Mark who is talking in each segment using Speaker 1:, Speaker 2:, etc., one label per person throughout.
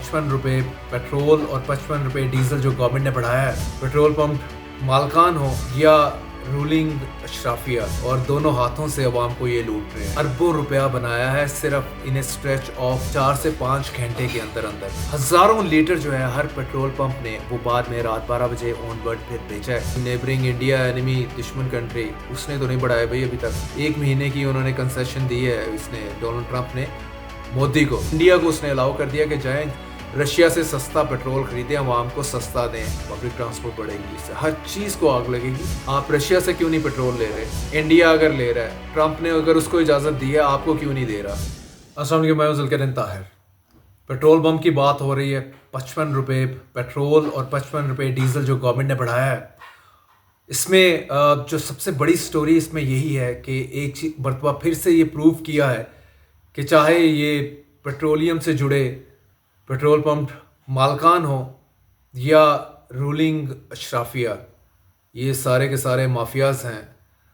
Speaker 1: ₹55 petrol और ₹55 diesel जो government ने बढ़ाया है, पेट्रोल पंप मालकान हो या रूलिंग अशराफिया, और दोनों हाथों से अवाम को ये लूट रहे हैं। अरबों रुपया बनाया है सिर्फ इन स्ट्रेच ऑफ 4 से 5 घंटे के अंदर अंदर। हजारों लीटर जो है हर पेट्रोल पंप ने वो बाद में रात 12 बजे ऑनवर्ड फिर बेचा है। नेबरिंग इंडिया एनिमी दुश्मन कंट्री, उसने तो नहीं बढ़ाया भाई अभी तक। 1 महीने की उन्होंने कंसेशन दी है इसने, डोनाल्ड ट्रंप ने मोदी को। इंडिया को उसने अलाउ कर दिया कि जाएं रशिया से सस्ता पेट्रोल खरीदें, आवाम को सस्ता दें, पब्लिक ट्रांसपोर्ट बढ़ेगी, इससे हर चीज़ को आग लगेगी। आप रशिया से क्यों नहीं पेट्रोल ले रहे? इंडिया अगर ले रहा है, ट्रंप ने अगर उसको इजाज़त दी है, आपको क्यों नहीं दे रहा? अस्सलाम वालेकुम, मैं जुल्करनैन ताहिर। पेट्रोल पंप की बात हो रही है। ₹55 पेट्रोल और ₹55 डीजल जो गवर्नमेंट ने बढ़ाया है, इसमें जो सबसे बड़ी स्टोरी इसमें यही है कि एक मरतबा फिर से ये प्रूव किया है कि चाहे ये पेट्रोलियम से जुड़े पेट्रोल पंप मालकान हो या रूलिंग अशराफिया, ये सारे के सारे माफियाज हैं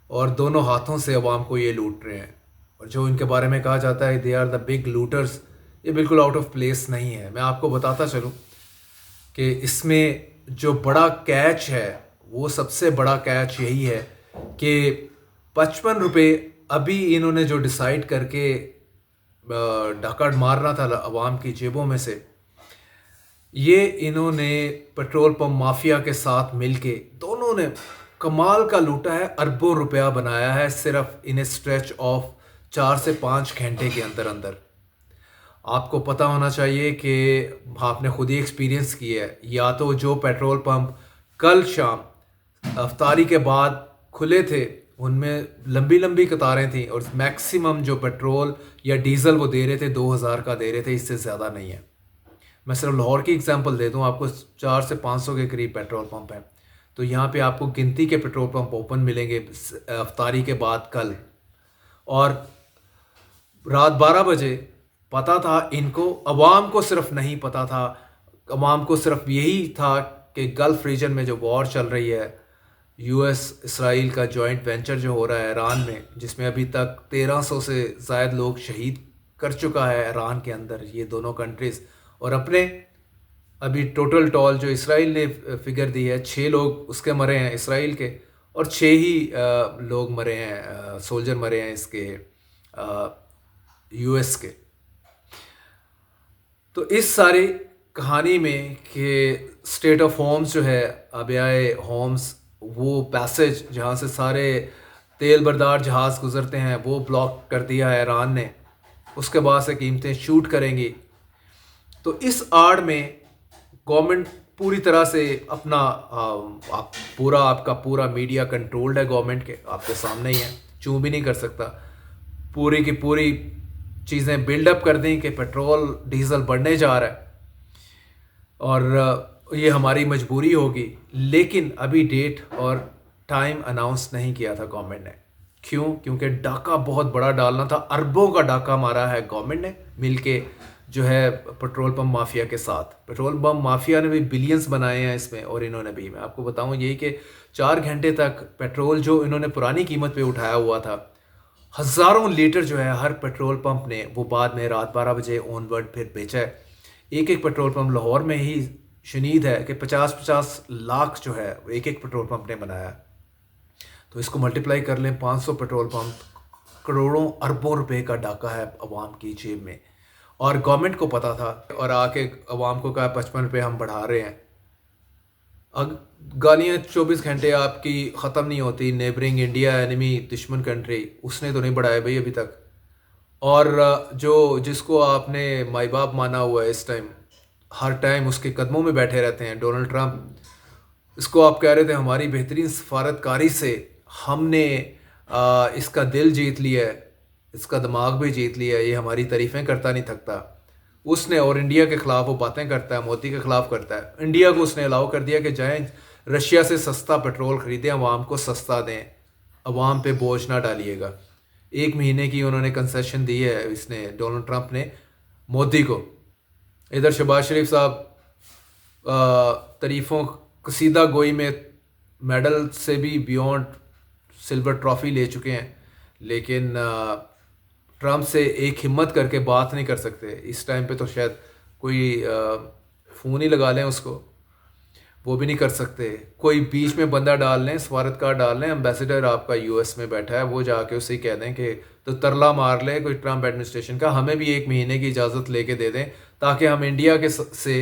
Speaker 1: और दोनों हाथों से अवाम को ये लूट रहे हैं। और जो इनके बारे में कहा जाता है they are the big looters, ये बिल्कुल आउट ऑफ प्लेस नहीं है। मैं आपको बताता चलूँ कि इसमें जो बड़ा कैच है, वो सबसे बड़ा कैच यही है कि ₹55 अभी इन्होंने जो डिसाइड करके डाका मारना था अवाम की जेबों में से, ये इन्होंने पेट्रोल पंप माफिया के साथ मिलके दोनों ने कमाल का लूटा है। अरबों रुपया बनाया है सिर्फ इन स्ट्रेच ऑफ 4 से 5 घंटे के अंदर अंदर। आपको पता होना चाहिए कि आपने खुद ही एक्सपीरियंस किया है, या तो जो पेट्रोल पंप कल शाम अफ्तारी के बाद खुले थे उनमें लंबी लंबी कतारें थी और मैक्सिमम जो पेट्रोल या डीजल वो दे रहे थे 2000 का दे रहे थे, इससे ज़्यादा नहीं है। मैं सिर्फ लाहौर की एग्जांपल दे दूं आपको, 4 से 500 के करीब पेट्रोल पंप हैं। तो यहाँ पे आपको गिनती के पेट्रोल पंप ओपन मिलेंगे अफ्तारी के बाद कल। और रात 12 बजे पता था इनको, अवाम को सिर्फ नहीं पता था, अवाम को सिर्फ यही था कि गल्फ रीजन में जो वॉर चल रही है, यूएस इसराइल का जॉइंट वेंचर जो हो रहा है ईरान में, जिसमें अभी तक 1300 से ज़ायद लोग शहीद कर चुका है ईरान के अंदर ये दोनों कंट्रीज़। और अपने अभी टोटल टॉल जो इसराइल ने फिगर दी है, 6 लोग उसके मरे हैं इसराइल के, और 6 ही लोग मरे हैं, सोल्जर मरे हैं इसके यूएस के। तो इस सारी कहानी में कि स्टेट ऑफ होम्स जो है, आबियाए होम्स, वो पैसेज जहाँ से सारे तेल बरदार जहाज़ गुजरते हैं, वो ब्लॉक कर दिया है ईरान ने। उसके बाद से कीमतें शूट करेंगी। तो इस आड़ में गवर्नमेंट पूरी तरह से अपना आपका पूरा मीडिया कंट्रोल्ड है गवर्नमेंट के, आपके सामने ही है, चूं भी नहीं कर सकता। पूरी की पूरी चीज़ें बिल्डअप कर दें कि पेट्रोल डीजल बढ़ने जा रहा है और ये हमारी मजबूरी होगी। लेकिन अभी डेट और टाइम अनाउंस नहीं किया था गवर्नमेंट ने। क्यों? क्योंकि डाका बहुत बड़ा डालना था। अरबों का डाका मारा है गवर्नमेंट ने मिलके जो है पेट्रोल पंप माफिया के साथ। पेट्रोल पंप माफिया ने भी बिलियंस बनाए हैं इसमें, और इन्होंने भी, मैं आपको बताऊं यही कि 4 घंटे तक पेट्रोल जो इन्होंने पुरानी कीमत पे उठाया हुआ था, हज़ारों लीटर जो है हर पेट्रोल पंप ने वो बाद में रात 12 बजे ऑनवर्ड फिर बेचा है। एक पेट्रोल पंप लाहौर में ही शुनीद है कि 50-50 लाख जो है एक पेट्रोल पंप ने बनाया। तो इसको मल्टीप्लाई कर लें, 500 पेट्रोल पंप, करोड़ों अरबों रुपए का डाका है अवाम की जेब में। और गवर्नमेंट को पता था और आके अवाम को कहा ₹55 हम बढ़ा रहे हैं। गालियाँ 24 घंटे आपकी ख़त्म नहीं होती। नेबरिंग इंडिया एनिमी दुश्मन कंट्री, उसने तो नहीं बढ़ाया भाई अभी तक। और जो जिसको आपने माई बाप माना हुआ है इस टाइम, हर टाइम उसके कदमों में बैठे रहते हैं डोनाल्ड ट्रंप, इसको आप कह रहे थे हमारी बेहतरीन सफारतकारी से हमने इसका दिल जीत लिया है, इसका दिमाग भी जीत लिया है, ये हमारी तारीफ़ें करता नहीं थकता उसने। और इंडिया के ख़िलाफ़ वो बातें करता है, मोदी के ख़िलाफ़ करता है। इंडिया को उसने अलाउ कर दिया कि जाएं रशिया से सस्ता पेट्रोल ख़रीदें, अवाम को सस्ता दें, अवाम पे बोझ ना डालिएगा। 1 महीने की उन्होंने कंसेशन दी है इसने, डोनाल्ड ट्रंप ने मोदी को। इधर शहबाज शरीफ साहब तारीफ़ों कसीदा गोई में मेडल से भी बियॉन्ड सिल्वर ट्रॉफी ले चुके हैं, लेकिन ट्रंप से एक हिम्मत करके बात नहीं कर सकते। इस टाइम पे तो शायद कोई फ़ोन ही लगा लें उसको, वो भी नहीं कर सकते। कोई बीच में बंदा डाल लें, सफारतकार डाल लें, एम्बेसडर आपका यूएस में बैठा है, वो जाके उससे कह दें कि तो तरला मार ले कोई ट्रम्प एडमिनिस्ट्रेशन का, हमें भी 1 महीने की इजाज़त लेके दे दें ताकि हम इंडिया के से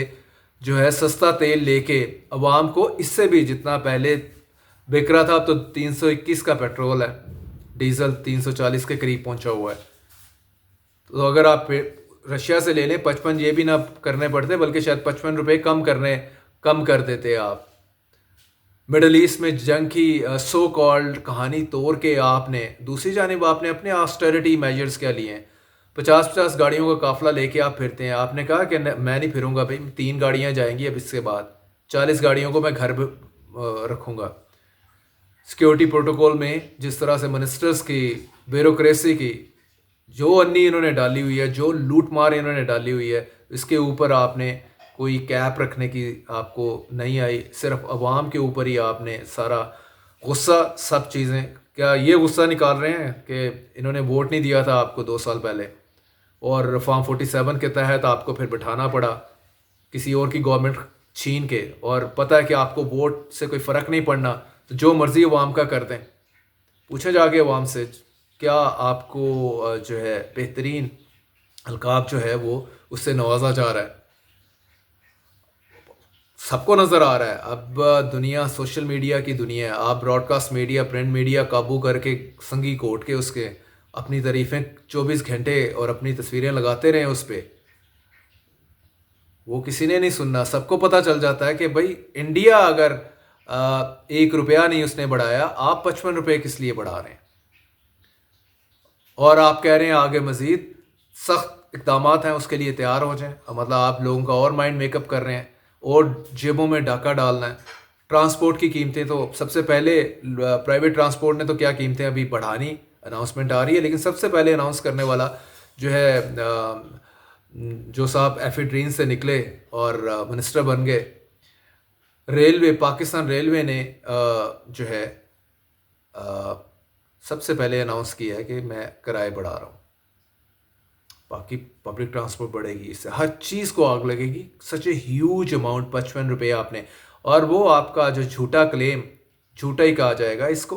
Speaker 1: जो है सस्ता तेल लेके अवाम को, इससे भी जितना पहले बिक रहा था, अब तो 321 का पेट्रोल है, डीजल 340 के करीब पहुंचा हुआ है। तो अगर आप रशिया से ले लें 55 ये भी ना करने पड़ते, बल्कि शायद 55 रुपये कम कर देते आप। मिडल ईस्ट में जंग की सो कॉल्ड कहानी तोड़ के आपने दूसरी जानिब आपने अपने ऑस्टेरिटी मेजर्स क्या लिए हैं। 50-50 गाड़ियों का काफिला लेके आप फिरते हैं। आपने कहा कि मैं नहीं फिरूंगा भाई, 3 गाड़ियां जाएंगी अब इसके बाद, 40 गाड़ियों को मैं घर रखूंगा। सिक्योरिटी प्रोटोकॉल में जिस तरह से मिनिस्टर्स की ब्यूरोक्रेसी की जो अन्नी इन्होंने डाली हुई है, जो लूट मार इन्होंने डाली हुई है, इसके ऊपर आपने कोई कैप रखने की आपको नहीं आई। सिर्फ अवाम के ऊपर ही आपने सारा गुस्सा, सब चीज़ें, क्या ये गुस्सा निकाल रहे हैं कि इन्होंने वोट नहीं दिया था आपको 2 साल पहले और फॉर्म 47 के तहत आपको फिर बिठाना पड़ा किसी और की गवर्नमेंट छीन के, और पता है कि आपको वोट से कोई फ़र्क नहीं पड़ना, तो जो मर्ज़ी अवाम का कर दें। पूछा जाके अवाम से, क्या आपको जो है बेहतरीन अलकाब जो है वो उससे नवाजा जा रहा है? सबको नज़र आ रहा है अब दुनिया सोशल मीडिया की दुनिया है। आप ब्रॉडकास्ट मीडिया, प्रिंट मीडिया काबू करके संगी कोट के उसके अपनी तारीफ़ें 24 घंटे और अपनी तस्वीरें लगाते रहे उस पर, वो किसी ने नहीं सुनना। सबको पता चल जाता है कि भाई इंडिया अगर 1 रुपया नहीं उसने बढ़ाया, आप 55 रुपये किस लिए बढ़ा रहे हैं? और आप कह रहे हैं आगे मज़ीद सख्त इक़दाम हैं, उसके लिए तैयार हो जाएं। मतलब आप लोगों का और माइंड मेकअप कर रहे हैं और जेबों में डाका डालना है। ट्रांसपोर्ट की कीमतें तो सबसे पहले प्राइवेट ट्रांसपोर्ट ने तो क्या कीमतें अभी बढ़ानी, अनाउंसमेंट आ रही है, लेकिन सबसे पहले अनाउंस करने वाला जो है जो साहब एफिड्रीन से निकले और मिनिस्टर बन गए, रेलवे, पाकिस्तान रेलवे ने जो है सबसे पहले अनाउंस किया है कि मैं किराए बढ़ा रहा हूँ। बाकी पब्लिक ट्रांसपोर्ट बढ़ेगी, इससे हर चीज़ को आग लगेगी। सच ए ह्यूज अमाउंट, 55 रुपये आपने, और वो आपका जो झूठा क्लेम, झूठा ही कहा जाएगा इसको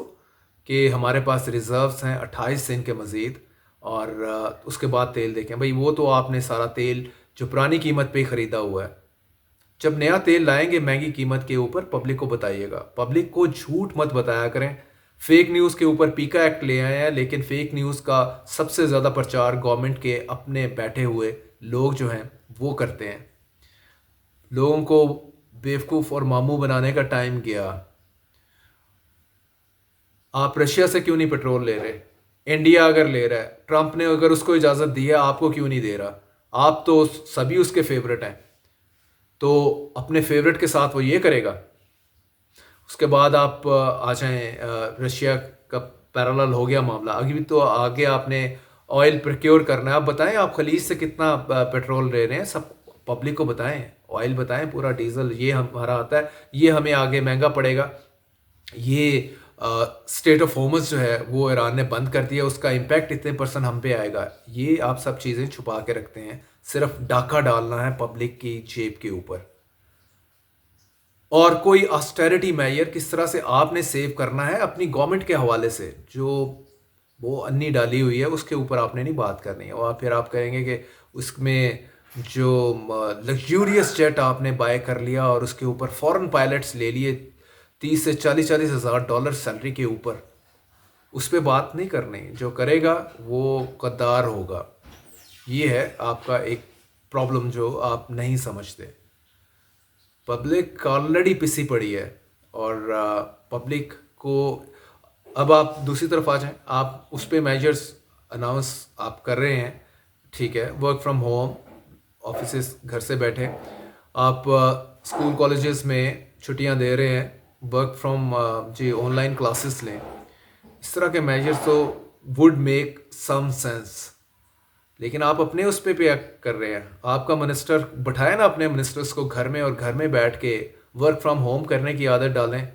Speaker 1: कि हमारे पास रिजर्व्स हैं 28 दिन के मज़ीद, और उसके बाद तेल देखें। भाई वो तो आपने सारा तेल जो पुरानी कीमत पे ख़रीदा हुआ है, जब नया तेल लाएंगे महंगी कीमत के ऊपर पब्लिक को बताइएगा। पब्लिक को झूठ मत बताया करें। फेक न्यूज़ के ऊपर पीका एक्ट ले आए हैं, लेकिन फेक न्यूज़ का सबसे ज़्यादा प्रचार गवर्नमेंट के अपने बैठे हुए लोग जो हैं वो करते हैं। लोगों को बेवकूफ़ और मामू बनाने का टाइम गया। आप रशिया से क्यों नहीं पेट्रोल ले रहे? इंडिया अगर ले रहा है, ट्रंप ने अगर उसको इजाज़त दी है, आपको क्यों नहीं दे रहा? आप तो सभी उसके फेवरेट हैं, तो अपने फेवरेट के साथ वो ये करेगा। उसके बाद आप आ जाएँ, रशिया का पैरेलल हो गया मामला, अभी तो आगे आपने ऑयल प्रोक्योर करना है। आप बताएं आप खलीज से कितना पेट्रोल ले रहे हैं, सब पब्लिक को बताएं, ऑयल बताएं, पूरा डीजल ये हमारा आता है, ये हमें आगे महंगा पड़ेगा। ये स्टेट ऑफ होमस जो है वो ईरान ने बंद कर दिया, उसका इम्पैक्ट इतने % हम पे आएगा। ये आप सब चीज़ें छुपा के रखते हैं, सिर्फ डाका डालना है पब्लिक की जेब के ऊपर। और कोई ऑस्टेरिटी मेजर किस तरह से आपने सेव करना है अपनी गवर्नमेंट के हवाले से, जो वो अन्नी डाली हुई है उसके ऊपर आपने नहीं बात करनी है। और फिर आप कहेंगे कि उसमें जो लग्जूरियस जेट आपने बाय कर लिया और उसके ऊपर फॉरेन पायलट्स ले लिए 30 से 40 हज़ार डॉलर सैलरी के ऊपर, उस पर बात नहीं करनी। जो करेगा वो गद्दार होगा। ये है आपका एक प्रॉब्लम जो आप नहीं समझते। पब्लिक ऑलरेडी पिसी पड़ी है और पब्लिक को अब आप दूसरी तरफ आ जाएं, आप उस पर मेजर्स अनाउंस आप कर रहे हैं, ठीक है, वर्क फ्रॉम होम, ऑफिस घर से बैठे, आप स्कूल कॉलेजेस में छुट्टियां दे रहे हैं, वर्क फ्रॉम जी ऑनलाइन क्लासेस लें। इस तरह के मेजर्स तो वुड मेक सम सेंस, लेकिन आप अपने उस पे कर रहे हैं। आपका मिनिस्टर बैठाए ना अपने मिनिस्टर्स को घर में, और घर में बैठ के वर्क फ्रॉम होम करने की आदत डालें।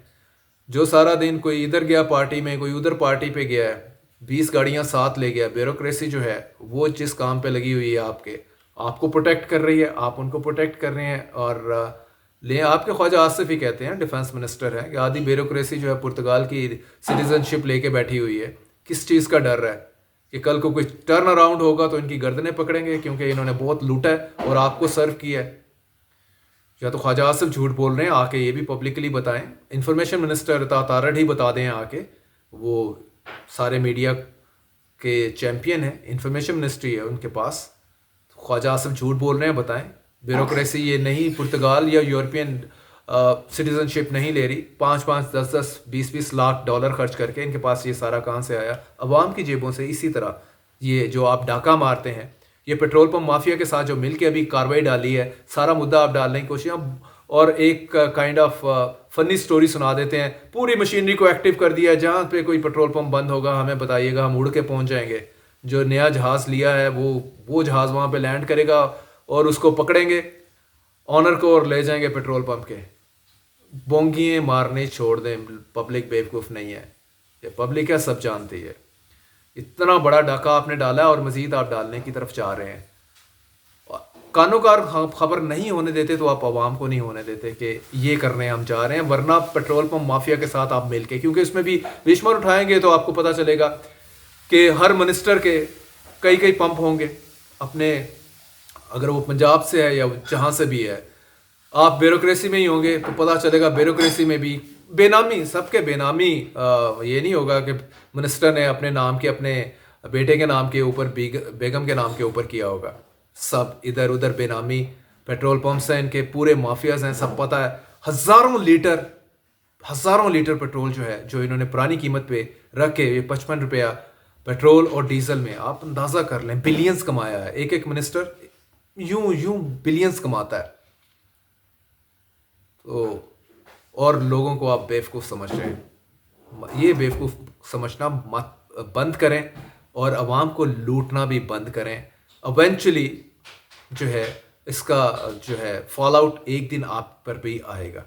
Speaker 1: जो सारा दिन कोई इधर गया पार्टी में, कोई उधर पार्टी पे गया है, 20 गाड़ियां साथ ले गया, ब्यूरोक्रेसी जो है वो जिस काम पे लगी हुई है आपके, आपको प्रोटेक्ट कर रही है, आप उनको प्रोटेक्ट कर रहे हैं। और ले आपके ख्वाजा आसिफ ही कहते हैं, डिफेंस मिनिस्टर हैं, कि आधी ब्यूरोक्रेसी जो है पुर्तगाल की सिटीजनशिप लेके बैठी हुई है। किस चीज़ का डर है कि कल को कोई टर्न अराउंड होगा तो इनकी गर्दनें पकड़ेंगे, क्योंकि इन्होंने बहुत लूटा है और आपको सर्व किया है। या तो ख्वाजा आसिफ झूठ बोल रहे हैं, आके ये भी पब्लिकली बताएं। इंफॉर्मेशन मिनिस्टर तारड़ ही बता दें आके, वो सारे मीडिया के चैंपियन हैं, इंफॉर्मेशन मिनिस्ट्री है उनके पास। ख्वाजा आसिफ झूठ बोल रहे हैं, बताएं। ब्यूरोक्रेसी ये नहीं, पुर्तगाल या यूरोपियन सिटीजनशिप नहीं ले रही। 5-5, 10-10, 20-20 लाख डॉलर खर्च करके इनके पास ये सारा कहाँ से आया? अवाम की जेबों से। इसी तरह ये जो आप डाका मारते हैं, ये पेट्रोल पंप माफिया के साथ जो मिलके अभी कार्रवाई डाली है, सारा मुद्दा आप डालने की कोशिश, और एक काइंड ऑफ फनी स्टोरी सुना देते हैं। पूरी मशीनरी को एक्टिव कर दिया है, जहाँ पे कोई पेट्रोल पंप बंद होगा हमें बताइएगा, हम उड़ के पहुंच जाएंगे। जो नया जहाज़ लिया है वो जहाज़ वहाँ पे लैंड करेगा और उसको पकड़ेंगे ऑनर को और ले जाएंगे पेट्रोल पंप के। बोंगिए मारने छोड़ दें, पब्लिक बेवकूफ़ नहीं है, ये पब्लिक है, सब जानती है। इतना बड़ा डाका आपने डाला है और मजीद आप डालने की तरफ जा रहे हैं। कानोकार खबर नहीं होने देते तो आप आवाम को नहीं होने देते कि ये करने हम जा रहे हैं, वरना पेट्रोल पंप माफिया के साथ आप मिलके, क्योंकि इसमें भी बेशुमार उठाएंगे तो आपको पता चलेगा कि हर मिनिस्टर के कई कई पंप होंगे अपने, अगर वो पंजाब से है या जहाँ से भी है। आप ब्यूरोक्रेसी में ही होंगे तो पता चलेगा ब्यूरोक्रेसी में भी बेनामी, सबके बेनामी। ये नहीं होगा कि मिनिस्टर ने अपने नाम के, अपने बेटे के नाम के ऊपर, बेगम के नाम के ऊपर किया होगा। सब इधर उधर बेनामी पेट्रोल पंप्स हैं, इनके पूरे माफियाज हैं, सब पता है। हज़ारों लीटर पेट्रोल जो है, जो इन्होंने पुरानी कीमत पे रख के 55 रुपया पेट्रोल और डीजल में, आप अंदाज़ा कर लें, बिलियंस कमाया है। एक एक मिनिस्टर यूं बिलियंस कमाता है। तो और लोगों को आप बेवकूफ़ समझ रहे हैं। ये बेवकूफ़ समझना मत बंद करें और अवाम को लूटना भी बंद करें। इवेंचुअली जो है इसका जो है फॉल आउट एक दिन आप पर भी आएगा।